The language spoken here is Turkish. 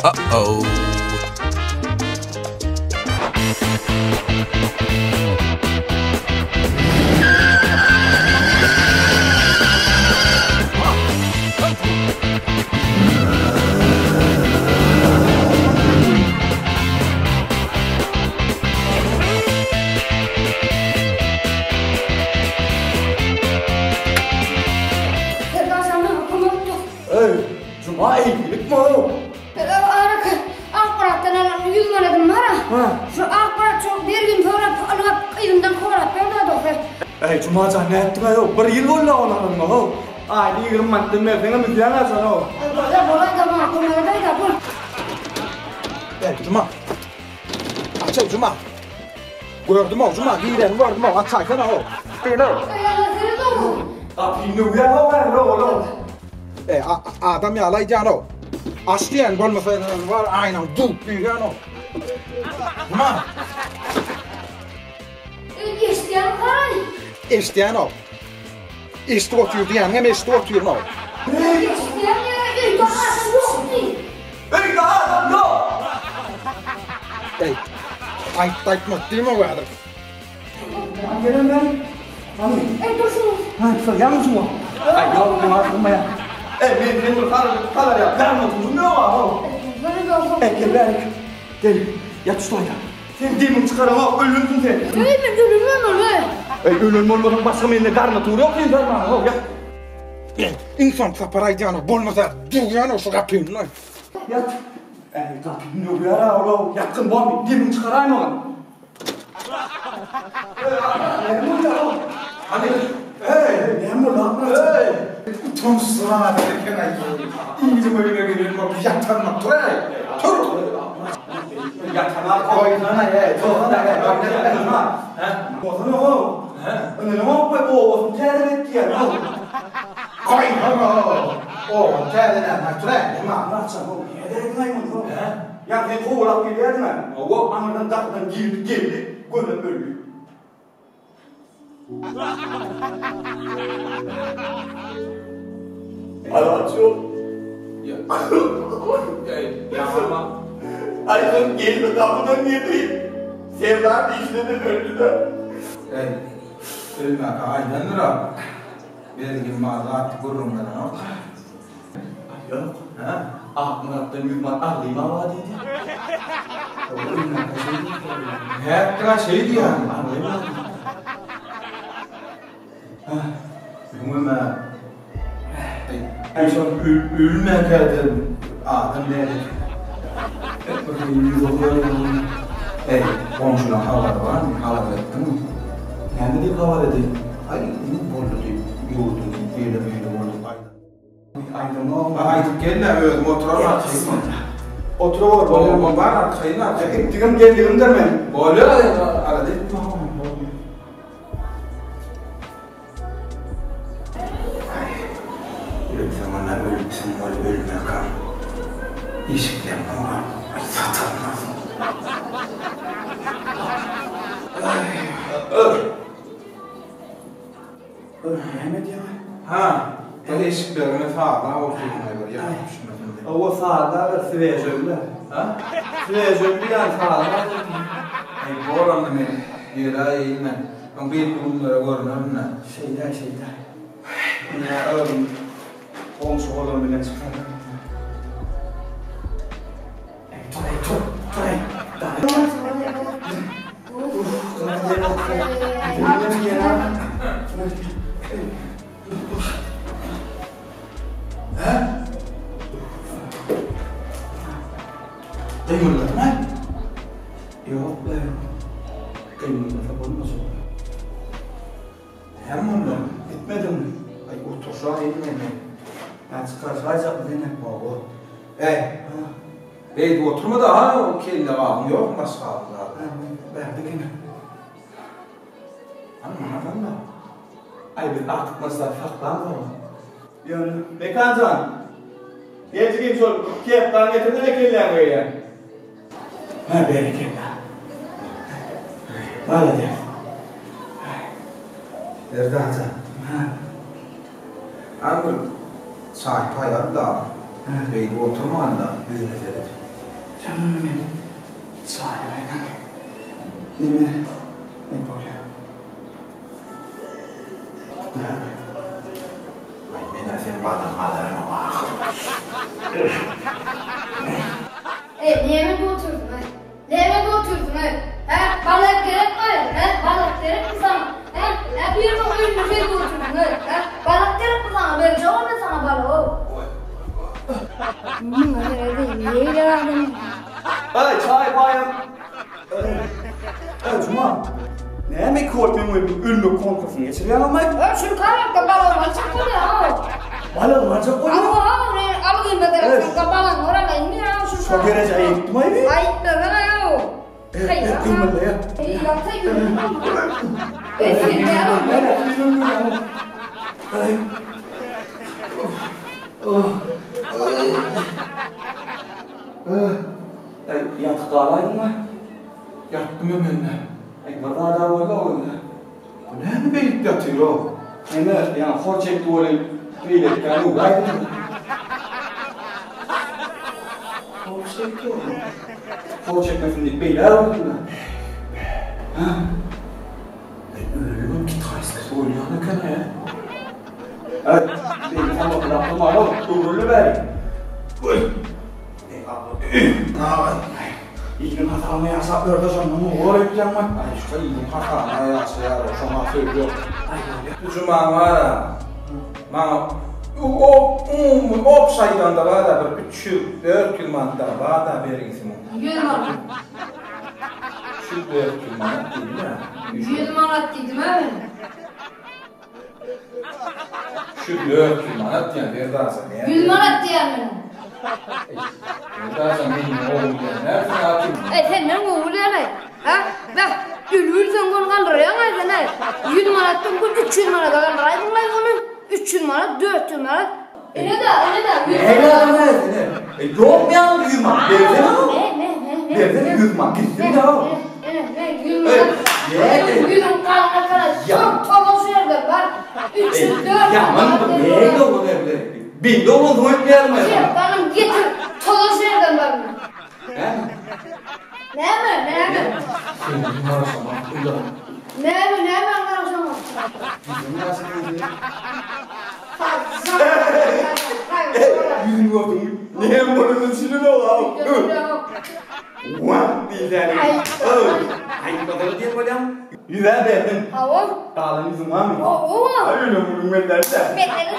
Uh-oh. Cuma iyilik mi? Akbarattan alan yüzmeledim bana. Şu akbarat çok bir gün sonra alıp elimden kovarak ben de doktor. Cuma ne ettin ayol? Bir yıl oldu onların mı? Ayda 20 mantığı mevzine müzyen alsan o. Bolay da bana kumaya da bu. Cuma. Açay Cuma. Gördüm o Cuma. Giren gördüm o. Açayken o. Beni o. Kapıyı ya o ver oğlum. Adam yalayacağın o. Asliyen bolmasaydı var aynen dut büyüyen o. Cuma. İsteyen karay. İsteyen o. İste oturuyor diyen hem iste oturuyor o. İsteyen yere ilk adam yok ki. İlk adam yok. Aytma değil mi o kadar? Gelin ben. Dur şunu. Sırgan mısın o? Yok ne var kumaya. Ben kalır ya. Karnı tuzun ne var o? Gel. Yat üstüne. Sen demin çıkaran o ölümsün sen. Ölümüm öyle. Ölüm olmadan başka menine karnı tuğru yok sen karnı o. İnsan saparayacağın o. Bolmasa düğüyen o şu kapıyı. Yat. Kapıyı ne bu yara oğlum? Yakın bombi. Demin çıkarayım onu. Ne bu ya oğlum? Hani. Ne bu lan? Utançsına derken ay. İyice böyle gelirim o yatanma tur. Tur. Yatana koydana ye. Tohana ye. Bozunu o. Ne yapıyor bu? Kendin etti ya. Koy o. O kendine nature. Anlatacağım oğlum. Yederek neymiş o? Ya sen kovalak bir yerdin mi? O anırdan takıdan geldi. Gönlüm öldü. Anlatıyor. Yapma. Aydın geldi kapıdan girdi. Sevda dişlerini öldü de. Ölme aydındır ha. Belki mazat kurum ben ha. Yok. Murat'tan yüzman ağlayayım ama dedi. Hayatta şey diyor. Ölme. Ölme kadın. Adım nedir? Bakayım yüz oluyor. Komşuna hava var mı? Hava ettin mi? Kendi de hava dedi. Ay, ne oldu diye yurdun böyle oldu. Aydın ne oldu? Aydın gel lan öyle motora bak. Otur Oğlum var artık şeyin artık. Gittiğim geldiğim de ben. Böyle arada. Bir zamanlar ölümsün var ölüme kan. İşikler ama satılmaz. Mehmet ya. Ha, bu eşiklerine sağlam oturmaya var yapmışım efendim. O sağda ve Svejöl'de. Ha? Svejöl'de yani sağda. Ay bu oranı mı? Yera eğilme. Ben bir bunlara görünürüm ne? Şeyde. Ya oğlum. Komşu oğlum bile çıkar. Tur. Duymadın mı? Yok be. Kıyımda bulmaz o. Hem ondan. Gitmedin mi? Ay otursa eğilme. Ben çıkarsayacak mı denek baba? Beydi oturma da ha o kelle ağabey yok nasıl kaldı zaten. Verdik yine. Anlamadım da. Ay biz artık nasıl saklandı mı? Yani Bekancan. Geleceğim şu kepten getirdi de kellen böyle. Ha bereketler. Valla de. Nerede hata? Anladım. Saat payar da. Beydi oturma anda. Yüzüne seyret. Saymayın. Nime? Ne böyle? Ben senin badanalarına bak. Niye mi oturdun? Niye mi oturdun? Balık gerek mi? Balık gerek mi sana? Bir gün oyun şey oturdun. Balık gerek mi sana? Ben cevap ver sana balığı. Neyle verdin? Hadi çay bayım. Cuma. Ne yemek korkmuyor bu ünlü konkursunu geçiriyor ama? Şunu kaynakta balığı var. Çıkma ya. Balığı var çok koyuyor. Alayım ben de. Balığı oraya inmiyor. Çok derece ayıp mı abi? Ayıp da bana ya. Kıymalı ya. Yapsa yürüdüm ama. Esin ne yapalım? Yatık ağlaydın mı? Yattım hemen. Burada da var da oyunda. Bu ne mi beyit yatıyor o? Yani hor çekti öyle bilet yani uğraydın mı? Hor çekti öyle. Hor çekmesin diye beyler oldu mu? Ölüyorum ki Tayskı oynuyor ne kadar ya? Evet, benim tam o kadar yaptım ama uğurlu vereyim. Ne var? İlgin hatamı yasaklıyor da canımı uğur edeceğim ben. Ay şu iyiyim hata ne yaşa ya o şuna söylüyor. Cuma var ha. Bana o sayıdan da var da bir 3 yıl 4 yıl mantıda var da verirsin. 100 manat. Şu 4 yıl mantık değil mi? 100 manat dedim abi. Şu 4 yıl mantık yani verdarsan ya. 100 manat diyelim. Verdarsan benim oğlum ya. Nereden atayım? Sen ne oluyor? Bak, gülürsen bunu kaldırıyorsun ne? 100 manattan bu 300 manata kaldıraydın lan onu. 300 manat, 400 manat. Öyle de. Helal ne? Yok mu ya yürümak? Devden al. Ne? Devden yürümak. Gittin de al. Ne? 100 manat. 100 kalana kadar çok çalışıyordu var. 300, 400 Ya ben bu neye de olur evde? Bin de olur mu etmeyelim ya? Benim getir çalışıyordum ben. He? Ne mi? Senin numarasına aklımda. Ne mi arkadaşım? Bizim nasıl yürüdü? Yüzüm Yüzüm oldu. Niye bunun içine de olalım? Vah diyeceğim. Ay bakalım diye hocam. Yüzer derdim. Hava? Dağılın yüzüm var mı? O. Öyle bunun ben derse. Bekle de